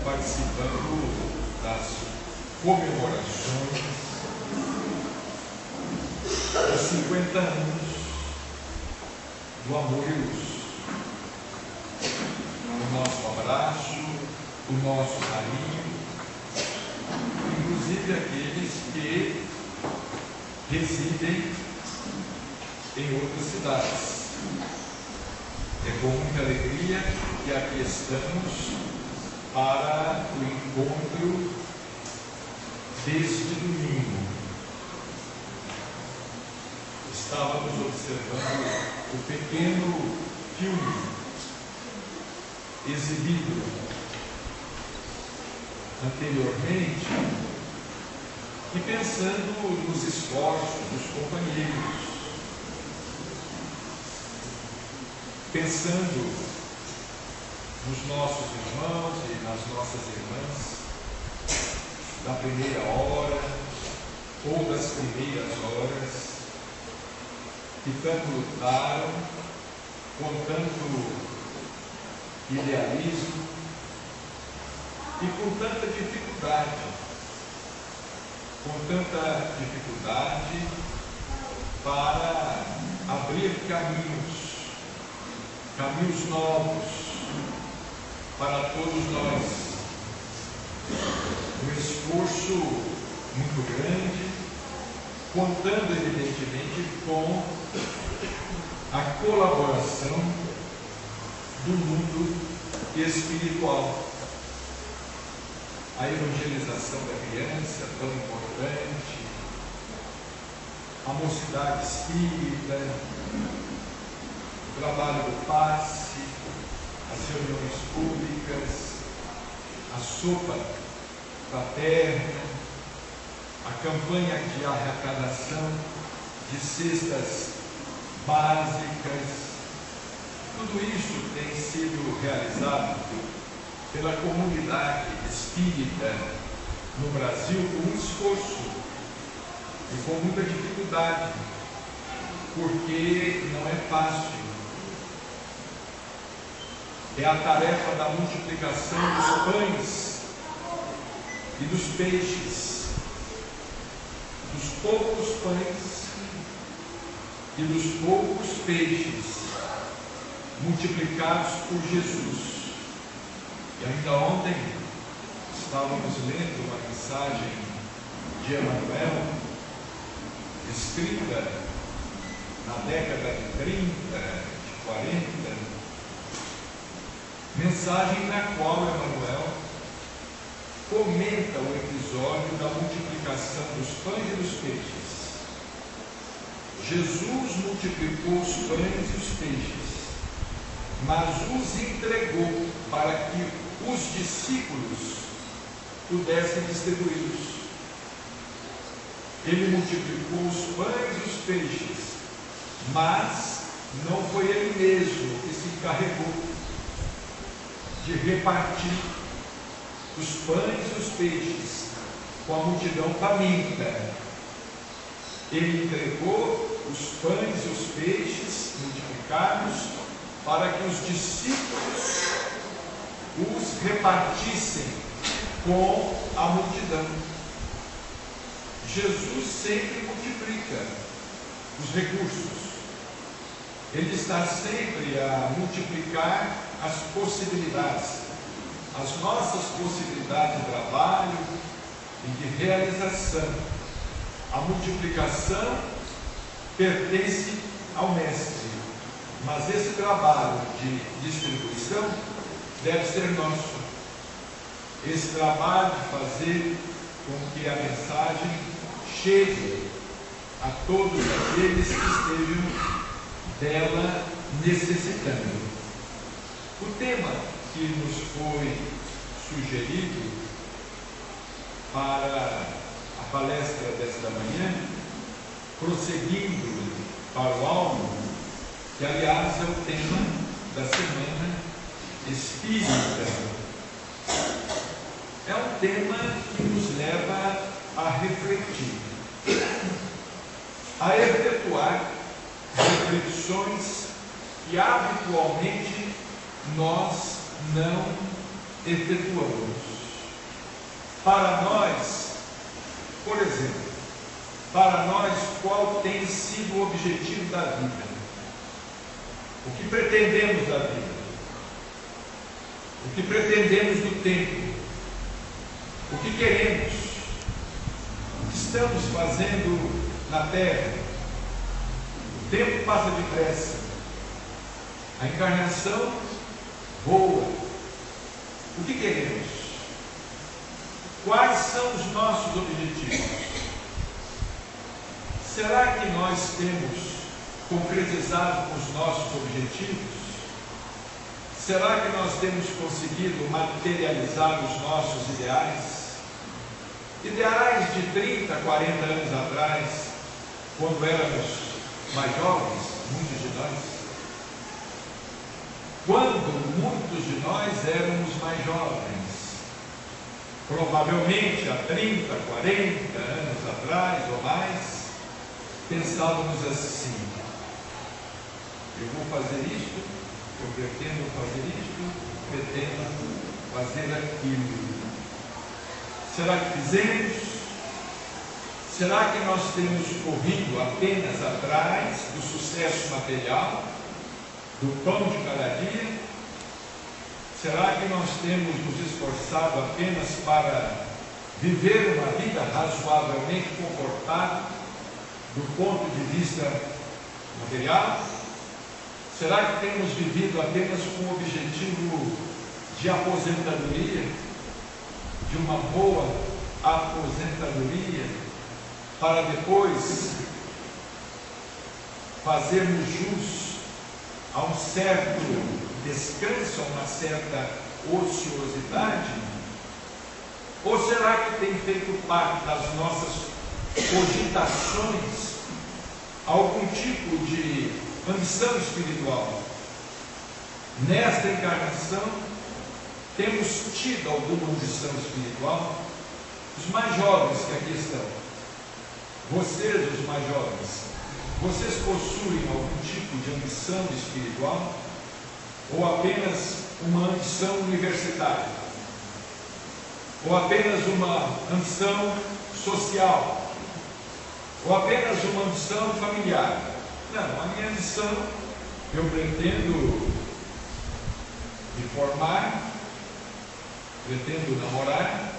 participando das comemorações dos 50 anos do Amor e Luz. O nosso abraço, o nosso carinho, inclusive aqueles que residem em outras cidades. É com muita alegria que aqui estamos para o encontro deste domingo. Estávamos observando o pequeno filme exibido anteriormente e pensando nos esforços dos companheiros, pensando nos nossos irmãos e nas nossas irmãs da primeira hora ou das primeiras horas que tanto lutaram com tanto idealismo e com tanta dificuldade, para abrir caminhos novos para todos nós. Um esforço muito grande, contando evidentemente com a colaboração do mundo espiritual. A evangelização da criança, tão importante, a mocidade espírita, o trabalho do passe, as reuniões públicas, a sopa fraterna, a campanha de arrecadação de cestas básicas. Tudo isso tem sido realizado pela comunidade espírita no Brasil com um esforço e com muita dificuldade, porque não é fácil. É a tarefa da multiplicação dos pães e dos peixes, dos poucos pães e dos poucos peixes multiplicados por Jesus. E ainda ontem estávamos lendo uma mensagem de Emmanuel, escrita na década de 30, de 40, mensagem na qual Emmanuel comenta o episódio da multiplicação dos pães e dos peixes. Jesus multiplicou os pães e os peixes, mas os entregou para que os discípulos pudessem distribuí-los. Ele multiplicou os pães e os peixes, mas não foi ele mesmo que se encarregou de repartir os pães e os peixes com a multidão faminta. Ele entregou os pães e os peixes multiplicados para que os discípulos os repartissem com a multidão. Jesus sempre multiplica os recursos. Ele está sempre a multiplicar as possibilidades, as nossas possibilidades de trabalho e de realização. A multiplicação pertence ao Mestre, mas esse trabalho de distribuição deve ser nosso. Esse trabalho de fazer com que a mensagem chegue a todos aqueles que estejam dela necessitando. O tema que nos foi sugerido para a palestra desta manhã, prosseguindo para o alvo, que aliás é o tema da semana espírita, é um tema que nos leva a refletir, a efetuar reflexões que habitualmente nós não efetuamos. Para nós, por exemplo, para nós, qual tem sido o objetivo da vida? O que pretendemos da vida? O que pretendemos do tempo? O que queremos? O que estamos fazendo na Terra? O tempo passa depressa. A encarnação voa. O que queremos? Quais são os nossos objetivos? Será que nós temos concretizado os nossos objetivos? Será que nós temos conseguido materializar os nossos ideais? Ideais de 30, 40 anos atrás, quando éramos mais jovens, muitos de nós. Quando muitos de nós éramos mais jovens, provavelmente há 30, 40 anos atrás ou mais, pensávamos assim: eu vou fazer isto, eu pretendo fazer isto, pretendo fazer aquilo. Será que fizemos? Será que nós temos corrido apenas atrás do sucesso material, do pão de cada dia? Será que nós temos nos esforçado apenas para viver uma vida razoavelmente confortável do ponto de vista material? Será que temos vivido apenas com o objetivo de aposentadoria, de uma boa aposentadoria, para depois fazermos jus a um certo descanso, a uma certa ociosidade? Ou será que tem feito parte das nossas cogitações algum tipo de ambição espiritual? Nesta encarnação, temos tido alguma ambição espiritual? Os mais jovens que aqui estão, vocês, os mais jovens, vocês possuem algum tipo de ambição espiritual? Ou apenas uma ambição universitária? Ou apenas uma ambição social? Ou apenas uma ambição familiar? Não, a minha ambição, eu pretendo me formar, pretendo namorar,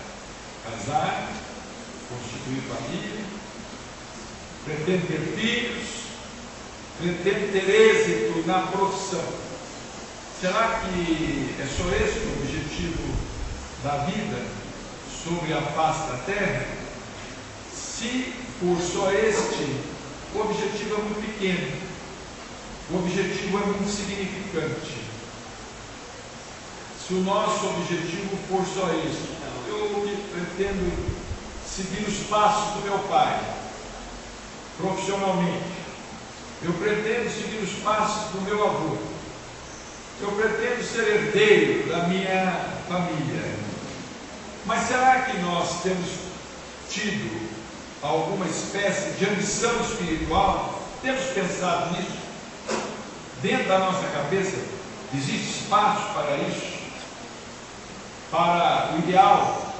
casar, constituir família, pretendo ter filhos, pretendo ter êxito na profissão. Será que é só esse o objetivo da vida sobre a face da terra? Se for só este, o objetivo é muito pequeno, o objetivo é muito insignificante. Se o nosso objetivo for só este, eu pretendo seguir os passos do meu pai, profissionalmente, eu pretendo seguir os passos do meu avô, eu pretendo ser herdeiro da minha família. Mas será que nós temos tido alguma espécie de ambição espiritual? Temos pensado nisso? Dentro da nossa cabeça existe espaço para isso? Para o ideal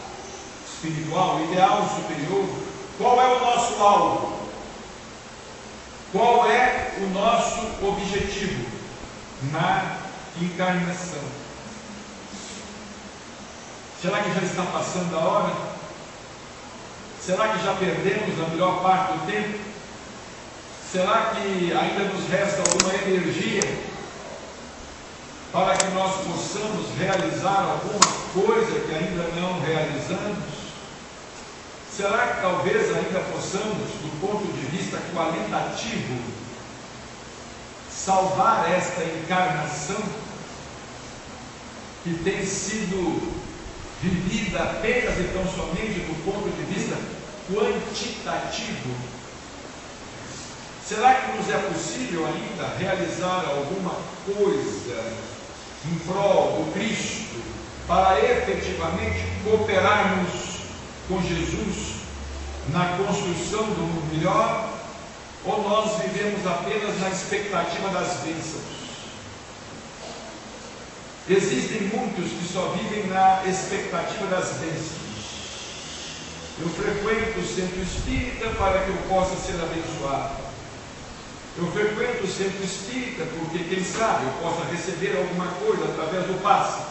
espiritual, o ideal superior? Qual é o nosso alvo? Qual é o nosso objetivo na encarnação? Será que já está passando a hora? Será que já perdemos a melhor parte do tempo? Será que ainda nos resta alguma energia para que nós possamos realizar alguma coisa que ainda não realizamos? Será que talvez ainda possamos, do ponto de vista qualitativo, salvar esta encarnação que tem sido vivida apenas e tão somente do ponto de vista quantitativo? Será que nos é possível ainda realizar alguma coisa em prol do Cristo, para efetivamente cooperarmos com Jesus na construção do mundo melhor? Ou nós vivemos apenas na expectativa das bênçãos? Existem muitos que só vivem na expectativa das bênçãos. Eu frequento o centro espírita para que eu possa ser abençoado. Eu frequento o centro espírita porque, quem sabe, eu possa receber alguma coisa através do passe.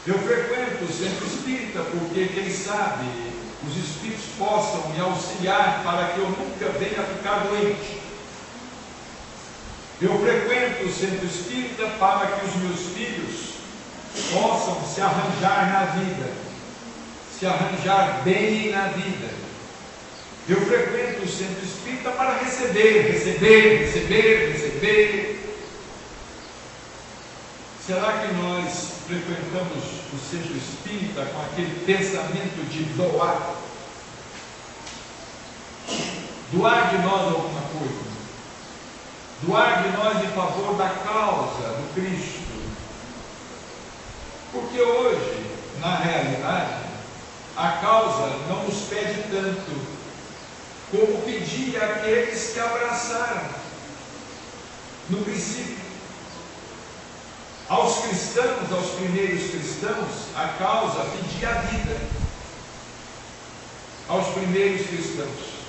Eu frequento o centro espírita porque, quem sabe, os espíritos possam me auxiliar para que eu nunca venha a ficar doente. Eu frequento o centro espírita para que os meus filhos possam se arranjar na vida, se arranjar bem na vida. Eu frequento o centro espírita para receber. Será que nós frequentamos o centro espírita com aquele pensamento de doar? Doar de nós alguma coisa? Doar de nós em favor da causa do Cristo? Porque hoje, na realidade, a causa não nos pede tanto como pedia aqueles que abraçaram no princípio. Aos cristãos, aos primeiros cristãos, a causa pedia a vida. Aos primeiros cristãos,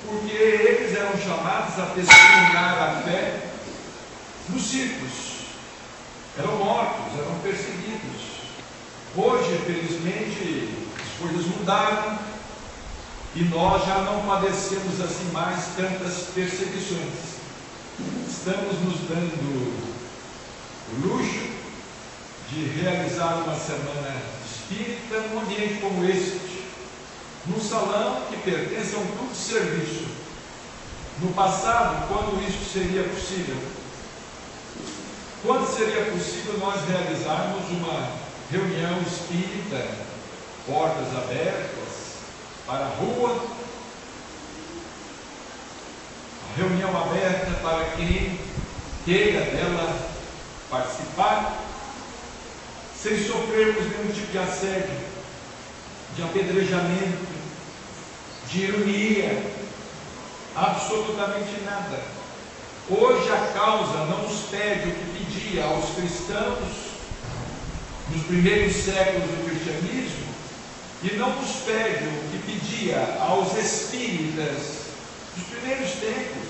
porque eles eram chamados a testemunhar a fé nos circos, eram mortos, eram perseguidos. Hoje, felizmente, as coisas mudaram e nós já não padecemos assim mais tantas perseguições. Estamos nos dando o luxo de realizar uma semana espírita num ambiente como este, num salão que pertence a um clube de serviço. No passado, quando isso seria possível? Quando seria possível nós realizarmos uma reunião espírita, portas abertas, para a rua, a reunião aberta para quem queira dela participar, sem sofrermos nenhum tipo de assédio, de apedrejamento, de ironia, absolutamente nada. Hoje a causa não nos pede o que pedia aos cristãos nos primeiros séculos do cristianismo, e não nos pede o que pedia aos espíritas dos primeiros tempos,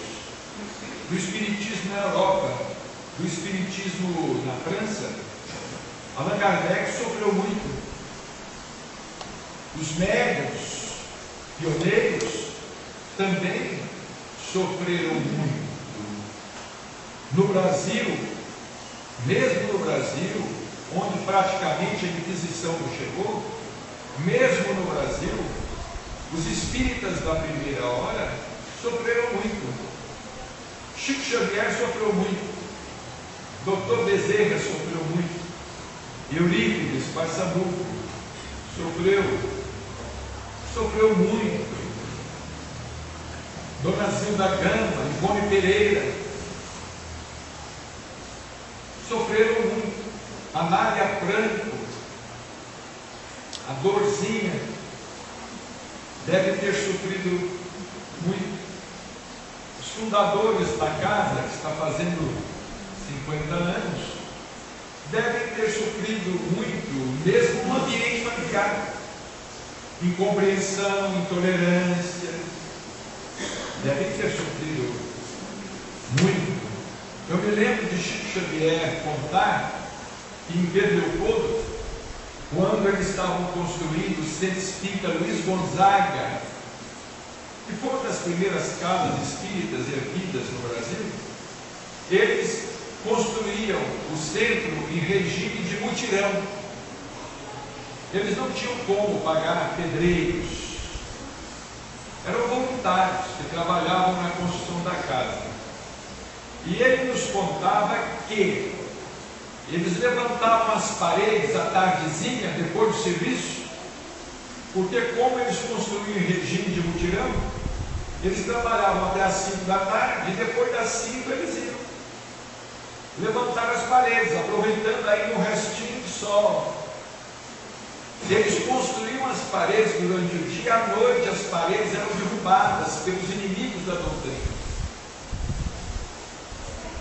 do espiritismo na Europa, do espiritismo na França. Allan Kardec sofreu muito. Os médiuns pioneiros também sofreram muito. No Brasil, mesmo no Brasil, onde praticamente a Inquisição não chegou, mesmo no Brasil, os espíritas da primeira hora sofreram muito. Chico Xavier sofreu muito, Dr. Bezerra sofreu muito, Eurípides Barçanuco sofreu muito, Dona Zilda Gama, Ivone Pereira sofreram muito, Anália Franco, a Dorzinha deve ter sofrido muito. Os fundadores da casa, que está fazendo 50 anos, devem ter sofrido muito, mesmo no ambiente familiar. Incompreensão, intolerância, devem ter sofrido muito. Eu me lembro de Chico Xavier contar que em Pedro Leopoldo, quando eles estavam construindo o Centro Espírita Luiz Gonzaga, que foi uma das primeiras casas espíritas erguidas no Brasil, eles construíam o centro em regime de mutirão. Eles não tinham como pagar pedreiros, eram voluntários que trabalhavam na construção da casa. E ele nos contava que eles levantavam as paredes à tardezinha, depois do serviço, porque como eles construíam em regime de mutirão, eles trabalhavam até as 5 da tarde, e depois das 5 eles iam levantar as paredes, aproveitando aí um restinho de sol. Eles construíam as paredes durante o dia, à noite as paredes eram derrubadas pelos inimigos da doutrina.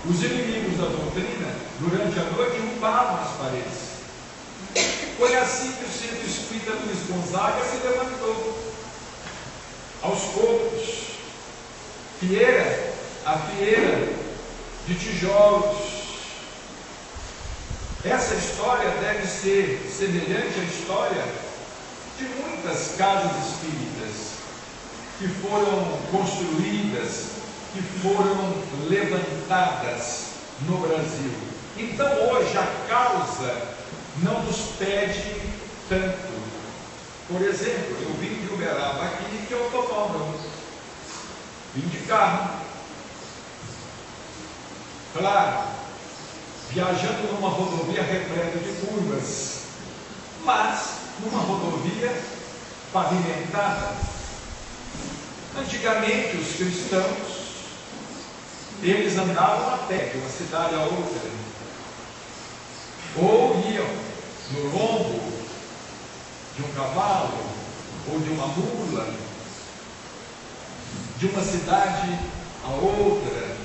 Os inimigos da doutrina durante a noite e upavam as paredes. Foi assim que o centro espírita Luiz Gonzaga se levantou. Aos poucos, a fieira de tijolos. Essa história deve ser semelhante à história de muitas casas espíritas que foram construídas, que foram levantadas no Brasil. Então hoje a causa não nos pede tanto. Por exemplo, eu vim de Uberaba aqui de automóvel, vim de carro. Claro, viajando numa rodovia repleta de curvas, mas numa rodovia pavimentada. Antigamente os cristãos, eles andavam a pé de uma cidade a outra, ou iam no lombo de um cavalo, ou de uma mula, de uma cidade a outra.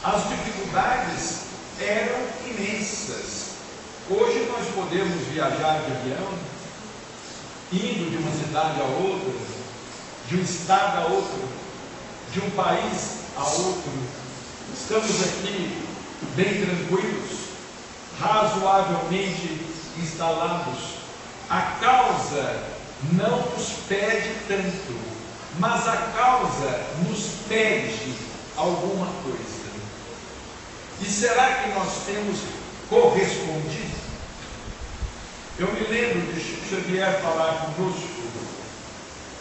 As dificuldades eram imensas. Hoje nós podemos viajar de avião, indo de uma cidade a outra, de um estado a outro, de um país a outro. Estamos aqui bem tranquilos, razoavelmente instalados. A causa não nos pede tanto, mas a causa nos pede alguma coisa. E será que nós temos correspondido? Eu me lembro de Chico Xavier falar conosco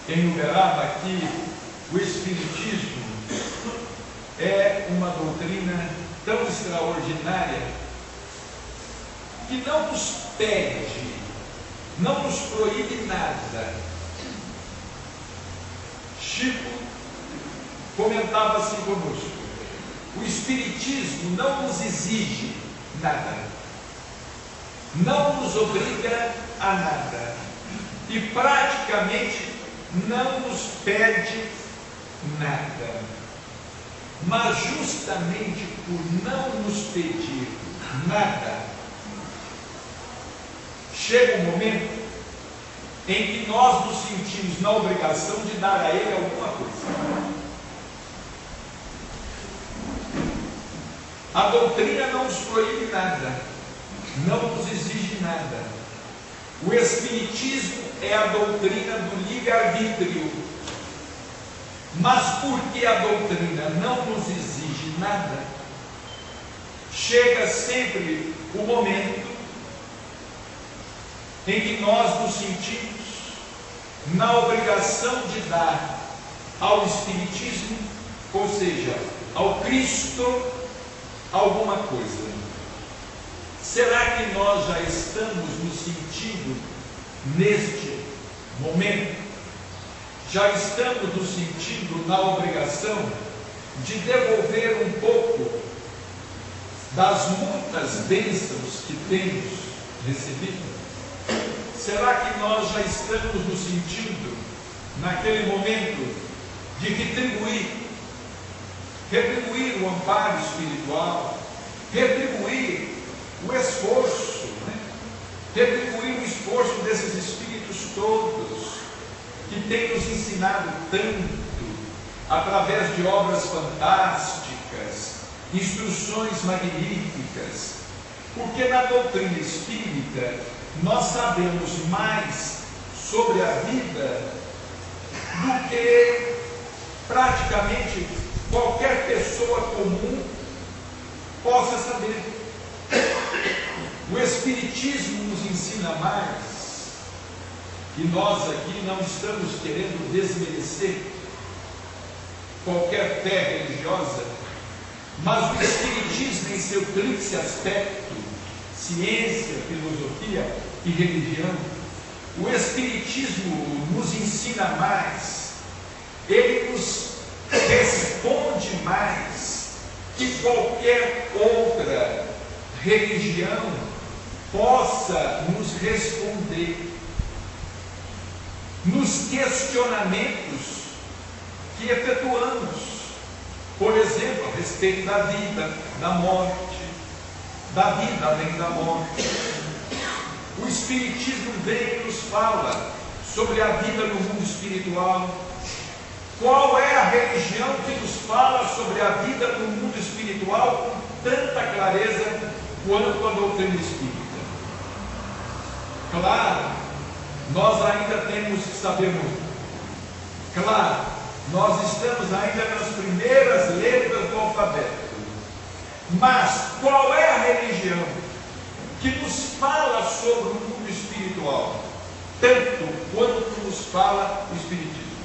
em Uberaba que o Espiritismo é uma doutrina tão extraordinária que não nos pede, não nos proíbe nada. Chico comentava assim conosco: o Espiritismo não nos exige nada, não nos obriga a nada e praticamente não nos pede nada. Mas justamente por não nos pedir nada, chega um momento em que nós nos sentimos na obrigação de dar a Ele alguma coisa. A doutrina não nos proíbe nada, não nos exige nada. O Espiritismo é a doutrina do livre-arbítrio. Mas porque a doutrina não nos exige nada, chega sempre o momento em que nós nos sentimos na obrigação de dar ao Espiritismo, ou seja, ao Cristo, alguma coisa. Será que nós já estamos nos sentindo neste momento? Já estamos nos sentindo na obrigação de devolver um pouco das muitas bênçãos que temos recebido? Será que nós já estamos nos sentindo naquele momento de retribuir o amparo espiritual, retribuir o esforço, retribuir o esforço desses espíritos todos que têm nos ensinado tanto através de obras fantásticas, instruções magníficas? Porque na doutrina espírita nós sabemos mais sobre a vida do que praticamente qualquer pessoa comum possa saber. O Espiritismo nos ensina mais, e nós aqui não estamos querendo desmerecer qualquer fé religiosa, mas o Espiritismo, em seu tríplice aspecto, ciência, filosofia e religião, o Espiritismo nos ensina mais, ele nos responde mais que qualquer outra religião possa nos responder nos questionamentos que efetuamos, por exemplo, a respeito da vida, da morte, da vida além da morte. O Espiritismo vem e nos fala sobre a vida no mundo espiritual. Qual é a religião que nos fala sobre a vida no mundo espiritual com tanta clareza quanto a doutrina espírita? Claro, nós ainda temos que saber muito. Claro, nós estamos ainda nas primeiras letras do alfabeto. Mas qual é a religião que nos fala sobre o mundo espiritual, tanto quanto nos fala o Espiritismo?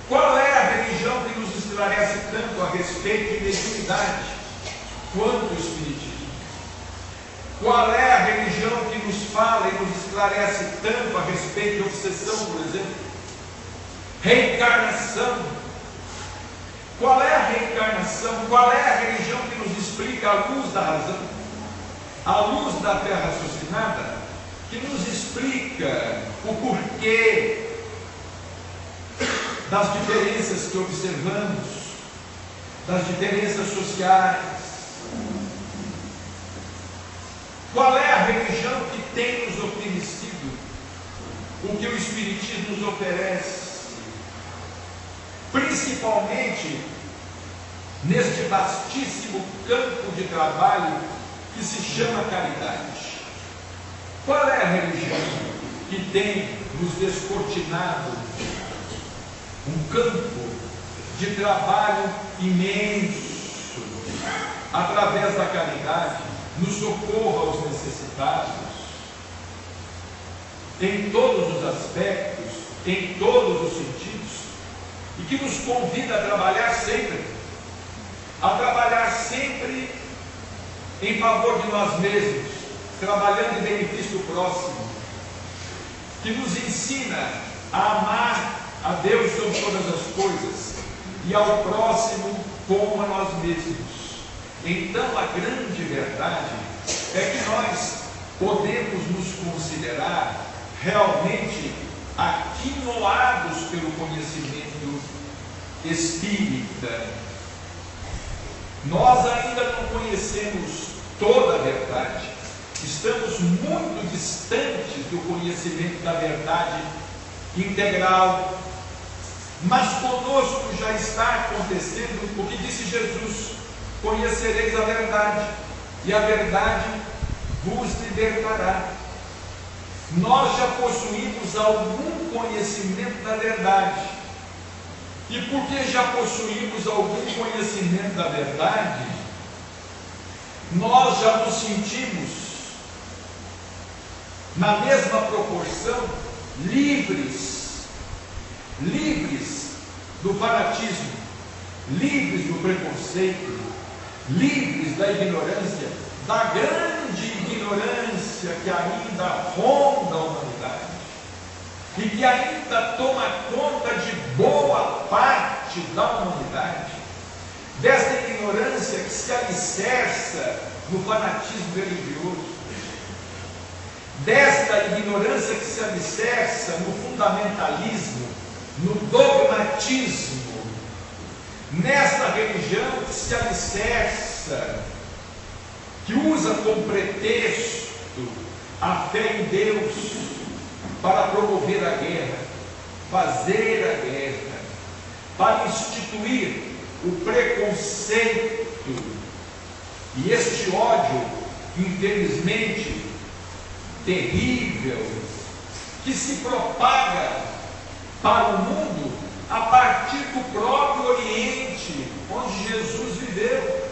Qual é a religião que nos esclarece tanto a respeito de mediunidade quanto o Espiritismo? Qual é a religião que nos fala e nos esclarece tanto a respeito de obsessão, por exemplo? Reencarnação. Qual é a reencarnação? Qual é a religião que nos explica a luz da razão? A luz da fé raciocinada, que nos explica o porquê das diferenças que observamos, das diferenças sociais. Qual é a religião que tem nos oferecido o que o Espiritismo nos oferece? Principalmente neste vastíssimo campo de trabalho que se chama caridade. Qual é a religião que tem nos descortinado um campo de trabalho imenso através da caridade, no socorro aos necessitados, em todos os aspectos, em todos os sentidos, e que nos convida a trabalhar sempre em favor de nós mesmos, trabalhando em benefício do próximo, que nos ensina a amar a Deus sobre todas as coisas e ao próximo como a nós mesmos. Então a grande verdade é que nós podemos nos considerar realmente aquinoados pelo conhecimento espírita. Nós ainda não conhecemos toda a verdade, estamos muito distantes do conhecimento da verdade integral, mas conosco já está acontecendo o que disse Jesus: conhecereis a verdade, e a verdade vos libertará. Nós já possuímos algum conhecimento da verdade, e porque já possuímos algum conhecimento da verdade, nós já nos sentimos, na mesma proporção, livres do fanatismo, livres do preconceito, livres da ignorância, da grande ignorância que ainda ronda a humanidade e que ainda toma conta de boa parte da humanidade, desta ignorância que se alicerça no fanatismo religioso, desta ignorância que se alicerça no fundamentalismo, no dogmatismo, nesta religião que se alicerça, que usa como pretexto a fé em Deus para promover a guerra, fazer a guerra, para instituir o preconceito e este ódio, infelizmente, terrível, que se propaga para o mundo a partir do próprio Oriente, onde Jesus viveu,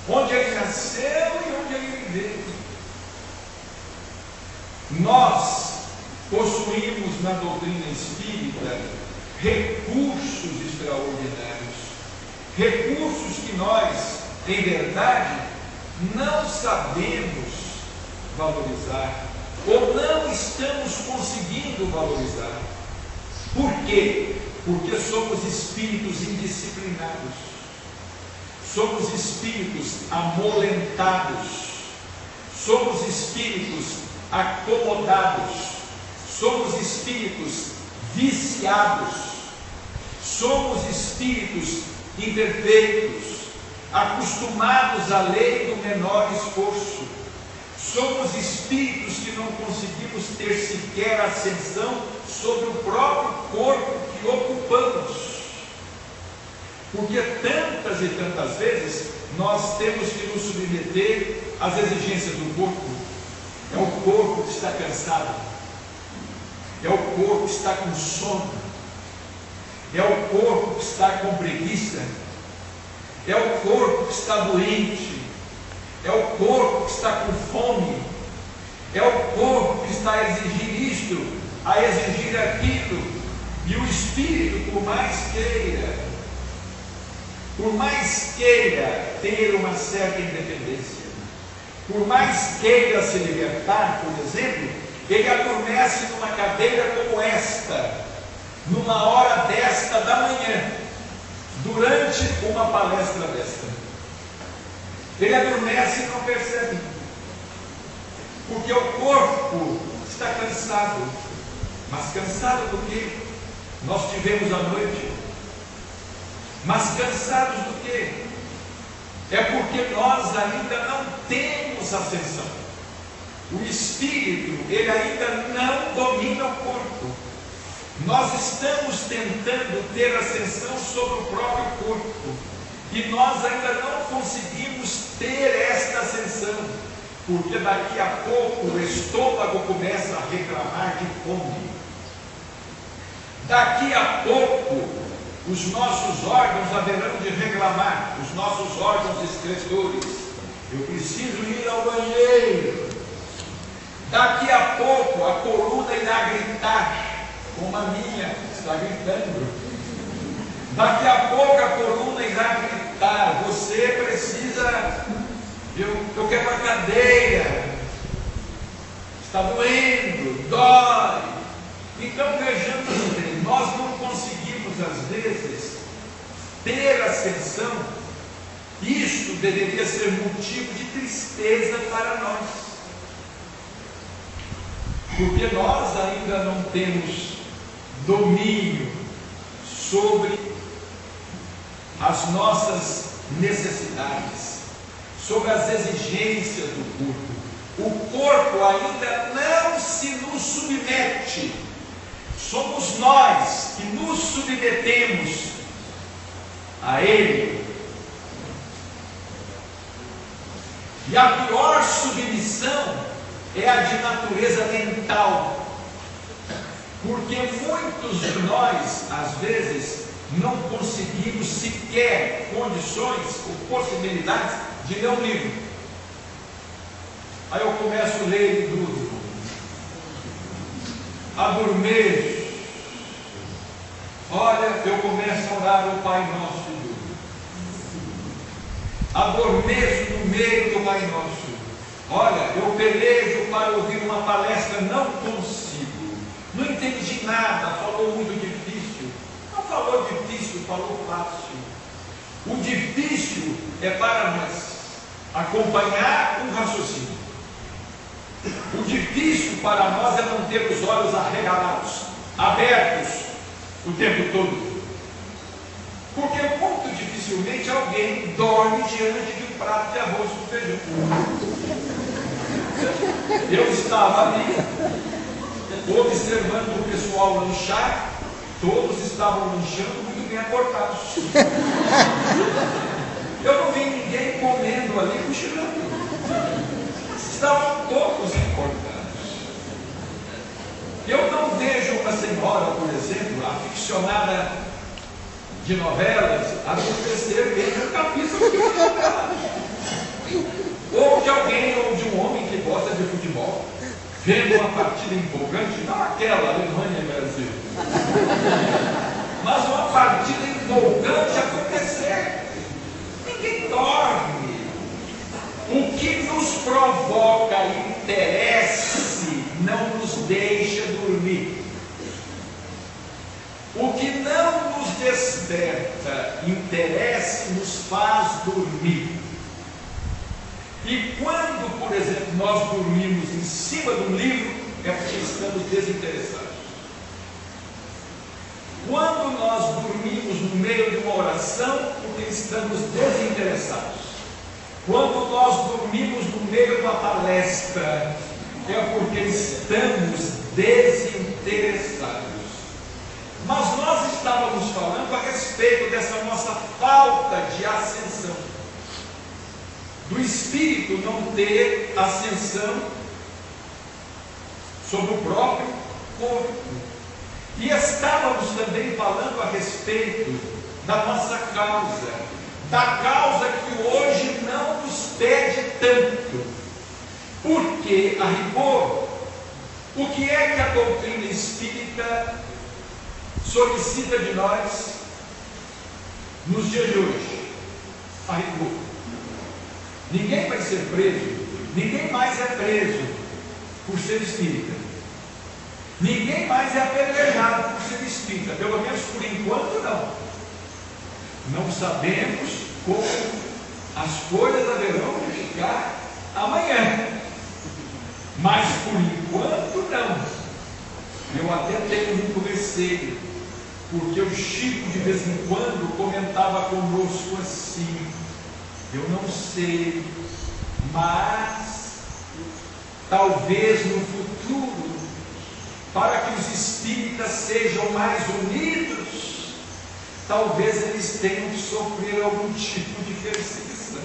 onde ele nasceu e onde ele viveu. Nós possuímos na doutrina espírita recursos extraordinários, recursos que nós, em verdade, não sabemos valorizar, ou não estamos conseguindo valorizar. Por quê? Porque somos espíritos indisciplinados, somos espíritos amolentados, somos espíritos acomodados, somos espíritos viciados, somos espíritos imperfeitos, acostumados à lei do menor esforço. Somos espíritos que não conseguimos ter sequer ascensão sobre o próprio corpo que ocupamos. Porque tantas e tantas vezes nós temos que nos submeter às exigências do corpo. É o corpo que está cansado, é o corpo que está com sono, é o corpo que está com preguiça, é o corpo que está doente, é o corpo que está com fome, é o corpo que está a exigir isto, a exigir aquilo, e o espírito, por mais queira ter uma certa independência, por mais queira se libertar, por exemplo, ele adormece numa cadeira como esta, numa hora desta da manhã, durante uma palestra desta. Ele adormece e não percebe, porque o corpo está cansado. Mas cansado do quê? Nós tivemos à noite. Mas cansados do quê? É porque nós ainda não temos ascensão. O espírito, ele ainda não domina o corpo. Nós estamos tentando ter ascensão sobre o próprio corpo, e nós ainda não conseguimos ter esta ascensão, porque daqui a pouco o estômago começa a reclamar de fome. Daqui a pouco os nossos órgãos haverão de reclamar, os nossos órgãos excretores. Eu preciso ir ao banheiro. Daqui a pouco a coluna irá gritar, como a minha está gritando. Daqui a pouco a coluna irá gritar, você precisa, eu quero uma cadeira, está doendo, dói. Então vejamos bem, nós não conseguimos às vezes ter ascensão. Isto deveria ser motivo de tristeza para nós, porque nós ainda não temos domínio sobre as nossas necessidades, sobre as exigências do corpo. O corpo ainda não se nos submete. Somos nós que nos submetemos a ele. E a pior submissão é a de natureza mental, porque muitos de nós, às vezes, não conseguimos sequer condições ou possibilidades de ler um livro. Aí eu começo a ler e tudo, adormeço. Olha, eu começo a orar o Pai Nosso, adormeço no meio do Pai Nosso. Olha, eu pelejo para ouvir uma palestra, não consigo, não entendi nada, falou muito difícil. Não falou difícil, falou fácil. O difícil é para nós acompanhar um raciocínio. O difícil para nós é não ter os olhos arregalados, abertos o tempo todo. Porque muito dificilmente alguém dorme diante de um prato de arroz com feijão. Eu estava ali, observando o pessoal lanchar, todos estavam lanchando muito bem acordados. Eu não vi ninguém comendo ali, cochilando. Estavam todos acordados. Eu não vejo uma senhora, por exemplo, aficionada de novelas, adormecer vendo um capítulo de uma novela. Ou de alguém, ou de um homem que gosta de futebol, vendo uma partida empolgante, não aquela Alemanha e Brasil, mas uma partida empolgante acontecer. Ninguém dorme. O que nos provoca interesse não nos deixa dormir. O que não nos desperta interesse nos faz dormir. E quando, por exemplo, nós dormimos em cima de um livro, é porque estamos desinteressados. Quando nós dormimos no meio de uma oração, porque porque estamos desinteressados. Quando nós dormimos no meio da palestra, é porque estamos desinteressados. Mas nós estávamos falando a respeito dessa nossa falta de ascensão, do Espírito não ter ascensão sobre o próprio corpo. E estávamos também falando a respeito da nossa causa, da causa que hoje não nos pede tanto. Porque, a rigor, o que é que a doutrina espírita solicita de nós nos dias de hoje? A rigor, ninguém vai ser preso, ninguém mais é preso por ser espírita, ninguém mais é apedrejado por ser espírita, pelo menos por enquanto não. Não sabemos como as coisas haverão de ficar amanhã, mas por enquanto não. Eu até tenho muito receio, porque o Chico de vez em quando comentava conosco assim: eu não sei, mas talvez no futuro, para que os espíritas sejam mais unidos, talvez eles tenham que sofrer algum tipo de perseguição.